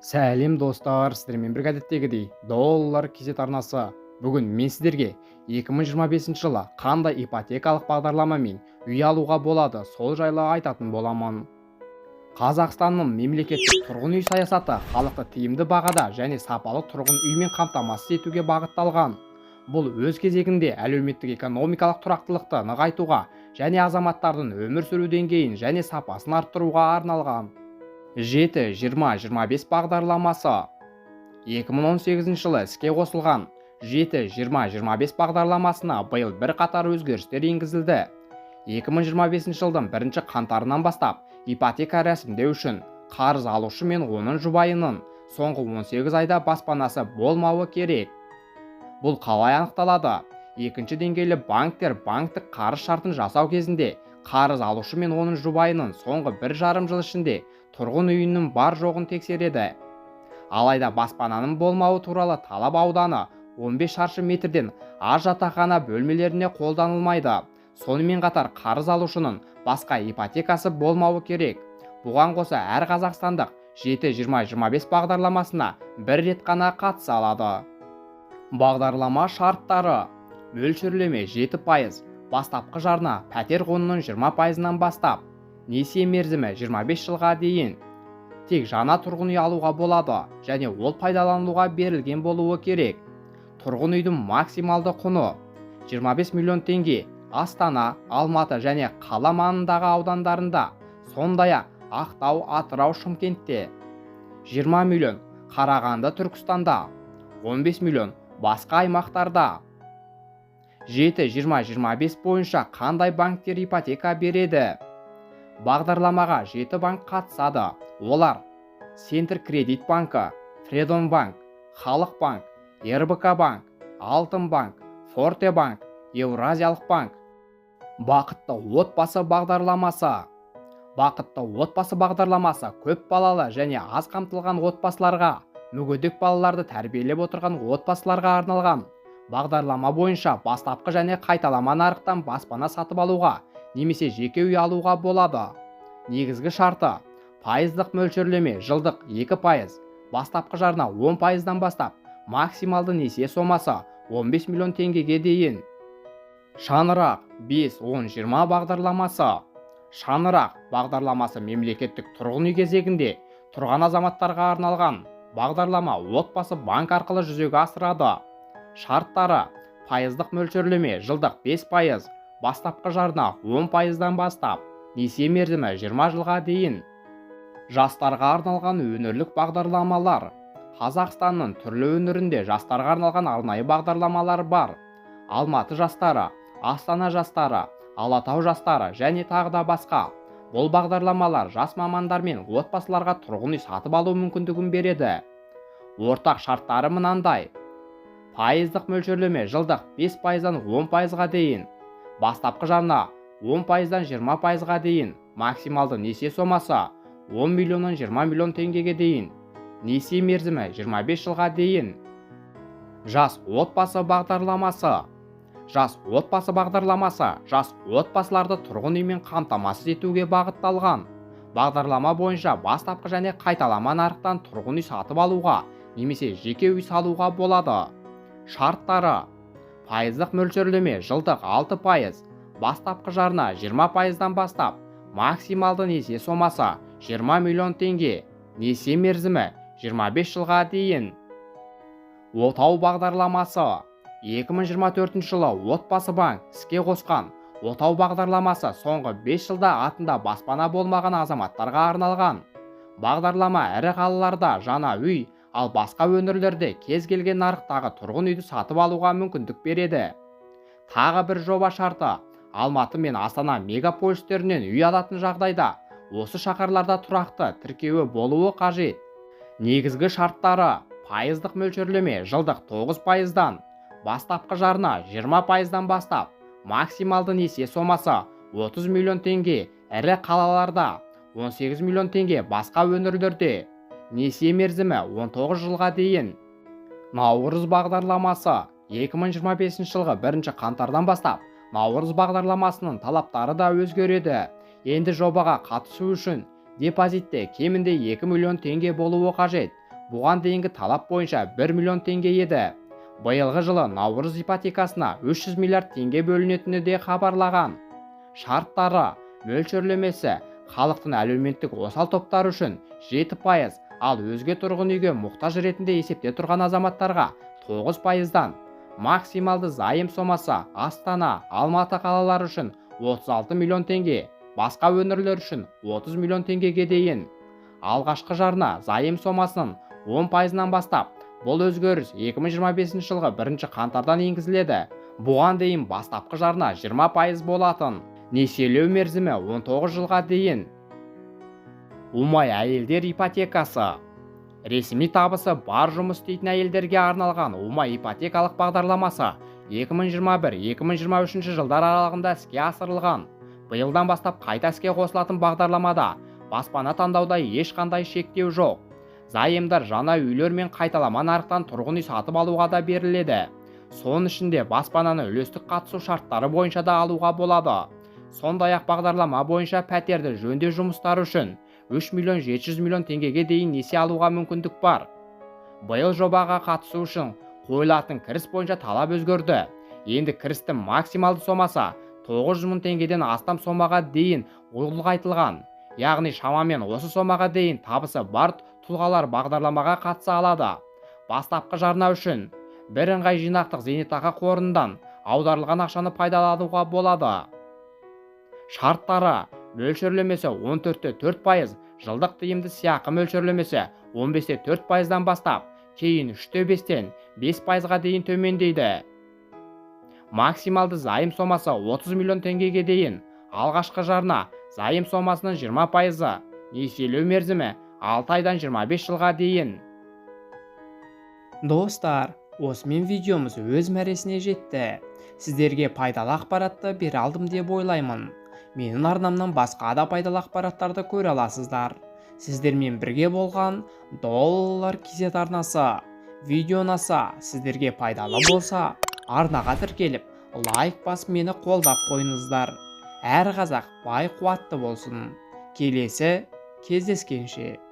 Сәлем достар, сіздермен бір әдеттегідей доллар кезет арнасы. Бүгін мен сіздерге 2025 жылы қандай ипотекалық бағдарламамен үй алуға болады, сол жайлы айтатын боламын. Қазақстанның мемлекеттік тұрғын үй саясаты халықты тиімді бағада және сапалы тұрғын үймен қамтамасыз етуге бағытталған. Бұл өз кезегінде әлеуметтік экономикалық тұрақтылықты нығайтуға және азаматтардың өмір сүру деңгейін және сапасын арттыруға арналған. 7-20-25 бағдарламасы 2018 жылы іске қосылған. 7-20-25 бағдарламасына биыл бірқатар өзгерістер енгізілді. 2025 жылдың 1 қаңтарынан бастап ипотека рәсімдеу үшін қарыз алушы мен оның жұбайының соңғы 18 айда баспанасы болмауы керек. Бұл қалай анықталады? Екінші деңгейлі банктер банктік қарыз шартын жасау кезінде қарыз алушы мен оның жұбайының соңғы 1,5 жыл ішінде тұрғын үйінің бар жоғын тексереді. Алайда баспананың болмауы туралы талап ауданы 15 шаршы метрден аз жатақхана бөлмелеріне қолданылмайды. Сонымен қатар қарыз алушының басқа ипотекасы болмауы керек. Бұған қоса әр қазақстандық 7-20-25 бағдарламасына бір рет қана қатыса алады. Бағдарлама шарттары: мөлшерлеме 7%, бастапқы жарна пәтер құнының 20%-нан бастап, несие мерзімі 25 жылға дейін. Тек жаңа тұрғын үй алуға болады және ол пайдалануға берілген болуы керек. Тұрғын үйдің максималды құны 25 миллион теңге Астана, Алматы және қала маңындағы аудандарында, сондай-ақ Ақтау, Атырау, Шымкентте, 20 миллион Қарағанды, Түркістанда, 15 миллион басқа аймақтарда. 7-20-25 бойынша қандай банктер ипотека береді? Бағдарламаға 7 банк қатысады. Олар: Центр кредит банкі, Фредон банк, Халық банк, РБК банк, Алтын банк, Форте банк, Еуразиялық банк. Бақытты отбасы бағдарламасы. Бақытты отбасы бағдарламасы көп балалы және аз қамтылған отбасыларға, мүгедек балаларды тәрбиелеп отырған отбасыларға арналған. Бағдарлама бойынша бастапқы және қайталама нарықтан баспана сатып алуға немесе жеке үй алуға болады. Негізгі шарты: пайыздық мөлшерлеме жылдық 2%, бастапқы жарна 10%-дан бастап, максималды несие сомасы 15 миллион теңгеге дейін. Шаңырақ 5-10-20 бағдарламасы. Шаңырақ бағдарламасы мемлекеттік тұрғын үй кезегінде тұрған азаматтарға арналған. Бағдарлама отбасы банк арқылы жүзеге асырады. Шарттары: пайыздық мөлшерлеме жылдық 5%, бастапқы жарна 10%-дан бастап, несие мерзімі 20 жылға дейін. Жастарға арналған өңірлік бағдарламалар. Қазақстанның түрлі өңірінде жастарға арналған арнайы бағдарламалар бар. Алматы жастары, Астана жастары, Алатау жастары және тағы да басқа. Бұл бағдарламалар жас мамандар мен отбасыларға тұрғын үй сатып алу мүмкіндігін береді. Ортақ шарттары мынандай: пайыздық мөлшерлеме жылдық 5%-дан 10%-ға дейін, бастапқы жарна 10%-дан 20%-ға дейін, максималды несие сомасы 10 миллионнан 20 миллион теңгеге дейін, несие мерзімі 25 жылға дейін. Жас отбасы бағдарламасы. Жас отбасы бағдарламасы жас отбасыларды тұрғын үймен қамтамасыз етуге бағытталған. Бағдарлама бойынша бастапқы және қайталама нарықтан тұрғын үй сатып алуға немесе жеке үй салуға болады. Шарттары: пайыздық мөлшерлеме жылдық 6%, бастапқы жарна 20%-дан бастап, максималды несие сомасы 20 миллион теңге, несие мерзімі 25 жылға дейін. Отау бағдарламасы. 2024 жылы Отбасы банк іске қосқан. Отау бағдарламасы соңғы 5 жылда атында баспана болмаған азаматтарға арналған. Бағдарлама ірі қалаларда жаңа үй, ал басқа өңірлерде кез келген нарықтағы тұрғын үйді сатып алуға мүмкіндік береді. Тағы бір жоба шарты: Алматы мен Астана мегаполистерінен үй алатын жағдайда осы шаһарларда тұрақты тіркеуі болуы қажет. Негізгі шарттары: пайыздық мөлшерлеме жылдық 9%-дан, бастапқы жарна 20%-дан бастап, максималды несие сомасы 30 миллион теңге ірі қалаларда, 18 миллион теңге басқа өңірлерде, несие мерзімі 19 жылға дейін. Наурыз бағдарламасы. 2025 жылғы 1 қаңтардан бастап Наурыз бағдарламасының талаптары да өзгереді. Енді жобаға қатысу үшін депозитте кемінде 2 миллион теңге болуы қажет. бұған дейінгі талап бойынша 1 миллион теңге еді. Биылғы жылы наурыз ипотекасына 300 миллиард теңге бөлінетіні де хабарлаған. Шарттары, мөлшерлемесі халықтың әлеуметтік осал топтары үшін 7%, ал өзге тұрғын үйге мұқтаж ретінде есепте тұрған азаматтарға 9%-дан. Максималды зайым сомасы Астана, Алматы қалалары үшін 36 миллион теңге, басқа өңірлер үшін 30 миллион теңгеге дейін. Алғашқы жарна зайым сомасының 10%-нан бастап, бұл өзгеріс 2025 жылғы 1 қаңтардан енгізіледі. Бұған дейін бастапқы жарна 20% болатын. Несиелеу мерзімі 19 жылға дейін. Умай әйелдер ипотекасы. Ресми табысы бар жұмыс істейтін әйелдерге арналған Умай ипотекалық бағдарламасы 2021-2023 жылдар аралығында іске асырылған. Биылдан бастап қайта іске қосылатын бағдарламада баспана таңдауда ешқандай шектеу жоқ. Зайымдар жаңа үйлер мен қайталама нарықтан тұрғын үй сатып алуға да беріледі. Соның ішінде баспананы үлестік қатысу шарттары бойынша да алуға болады. Сондай-ақ бағдарлама бойынша пәтерді жөндеу жұмыстары үшін 3 миллион 700 миллион теңгеге дейін несие алуға мүмкіндік бар. Биыл жобаға қатысу үшін қойылатын кіріс бойынша талап өзгерді. Енді кірістің максималды сомасы 900 мың теңгеден астам сомаға дейін ұлғайтылған. Яғни шамамен осы сомаға дейін табысы бар тұлғалар бағдарламаға қатыса алады. Бастапқы жарна үшін бірыңғай жинақтық зейнетақы қорынан аударылған ақшаны пайдалануға болады. Шарттары: мөлшерлемесі 14-4%, жылдық тиімді сыйақы мөлшерлемесі 15-4%-дан бастап, кейін 3-5-тен 5%-ға дейін төмендейді. Максималды зайым сомасы 30 миллион теңгеге дейін. Алғашқы жарна зайым сомасының 20%, несиелеу мерзімі 6 айдан 25 жылға дейін. Достар, осымен видеомыз өз мәресіне жетті. Сіздерге пайдалы ақпаратты бере алдым деп ойлаймын. Менің арнамнан басқа да пайдалы ақпараттарды көре аласыздар. Сіздермен бірге болған Доллар KZ арнасы. Видео ұнаса, сіздерге пайдалы болса, арнаға тіркеліп, лайк басып мені қолдап қойыңыздар. Әр қазақ бай қуатты болсын. Келесі кездескенше.